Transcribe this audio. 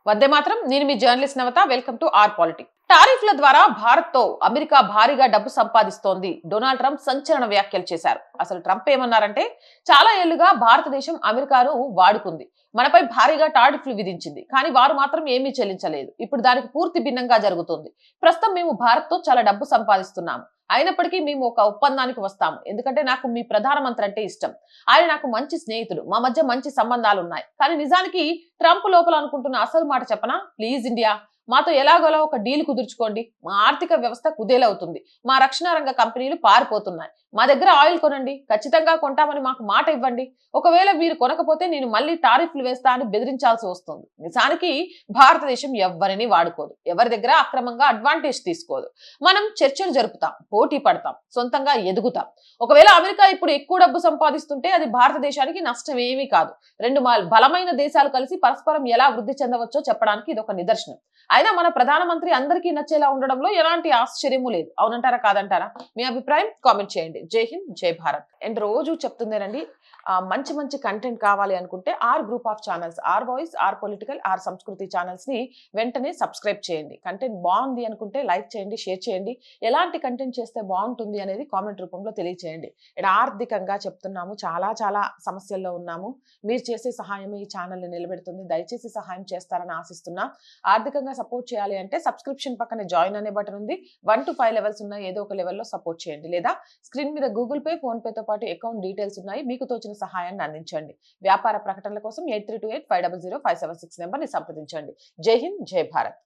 వద్దే మాత్రం నేను మీ journalist Navata. Welcome to our politic. టారిఫ్ల ద్వారా భారత్ తో అమెరికా భారీగా డబ్బు సంపాదిస్తోంది. డొనాల్డ్ ట్రంప్ సంచలన వ్యాఖ్యలు చేశారు. అసలు ట్రంప్ ఏమన్నారంటే, చాలా ఏళ్లుగా భారతదేశం అమెరికాను వాడుకుంది, మనపై భారీగా టారిఫ్లు విధించింది, కానీ వారు మాత్రం ఏమీ చెల్లించలేదు. ఇప్పుడు దానికి పూర్తి భిన్నంగా జరుగుతుంది. ప్రస్తుతం మేము భారత్ తో చాలా డబ్బు సంపాదిస్తున్నాము, అయినప్పటికీ మేము ఒక ఒప్పందానికి వస్తాము. ఎందుకంటే నాకు మీ ప్రధానమంత్రి అంటే ఇష్టం, ఆయన నాకు మంచి స్నేహితుడు, మా మధ్య మంచి సంబంధాలు ఉన్నాయి. కానీ నిజానికి ట్రంప్ లోపల అనుకుంటున్న అసలు మాట చెప్పనా? ప్లీజ్ ఇండియా, మాతో ఎలాగోలా ఒక డీల్ కుదుర్చుకోండి. మా ఆర్థిక వ్యవస్థ కుదేలవుతుంది, మా రక్షణ రంగ కంపెనీలు పారిపోతున్నాయి. మా దగ్గర ఆయిల్ కొనండి, ఖచ్చితంగా కొంటామని మాకు మాట ఇవ్వండి. ఒకవేళ మీరు కొనకపోతే నేను మళ్ళీ టారిఫ్లు వేస్తా అని బెదిరించాల్సి వస్తుంది. నిజానికి భారతదేశం ఎవరిని వాడుకోదు, ఎవరి దగ్గర అక్రమంగా అడ్వాంటేజ్ తీసుకోదు. మనం చర్చలు జరుపుతాం, పోటీ పడతాం, సొంతంగా ఎదుగుతాం. ఒకవేళ అమెరికా ఇప్పుడు ఎక్కువ డబ్బు సంపాదిస్తుంటే అది భారతదేశానికి నష్టం ఏమీ కాదు. రెండు బలమైన దేశాలు కలిసి పరస్పరం ఎలా వృద్ధి చెందవచ్చో చెప్పడానికి ఇది ఒక నిదర్శనం. అయినా మన ప్రధానమంత్రి అందరికీ నచ్చేలా ఉండడంలో ఎలాంటి ఆశ్చర్యము లేదు. అవునంటారా కాదంటారా? మీ అభిప్రాయం కామెంట్ చేయండి. జై హింద్, జై భారత్. అండ్ రోజు చెప్తుందేనండి, మంచి మంచి కంటెంట్ కావాలి అనుకుంటే or group of channels, or voice, or political, or Samskruthi channels ని వెంటనే సబ్స్క్రైబ్ చేయండి. కంటెంట్ బాగుంది అనుకుంటే లైక్ చేయండి, షేర్ చేయండి. ఎలాంటి కంటెంట్ చేస్తే బాగుంటుంది అనేది కామెంట్ రూపంలో తెలియచేయండి. ఇక్కడ ఆర్థికంగా చెప్తున్నాము, చాలా చాలా సమస్యల్లో ఉన్నాము. మీరు చేసే సహాయం ఈ ఛానల్ ని నిలబెడుతుంది. దయచేసి సహాయం చేస్తారని ఆశిస్తున్నా. ఆర్థికంగా సపోర్ట్ చేయాలి అంటే సబ్స్క్రిప్షన్ పక్కన జాయిన్ అనే బటన్ ఉంది. 1 to 5 లెవెల్స్ ఉన్నాయి, ఏదో ఒక లెవెల్లో సపోర్ట్ చేయండి. లేదా స్క్రీన్ మీద గూగుల్ పే, ఫోన్ పేతో పాటు అకౌంట్ డీటెయిల్స్ ఉన్నాయి, మీకు తోచిన సహాయాన్ని అందించండి. వ్యాపార ప్రకటనల కోసం 8328500576 నెంబర్ని సంప్రదించండి. జై హింద్, జై భారత్.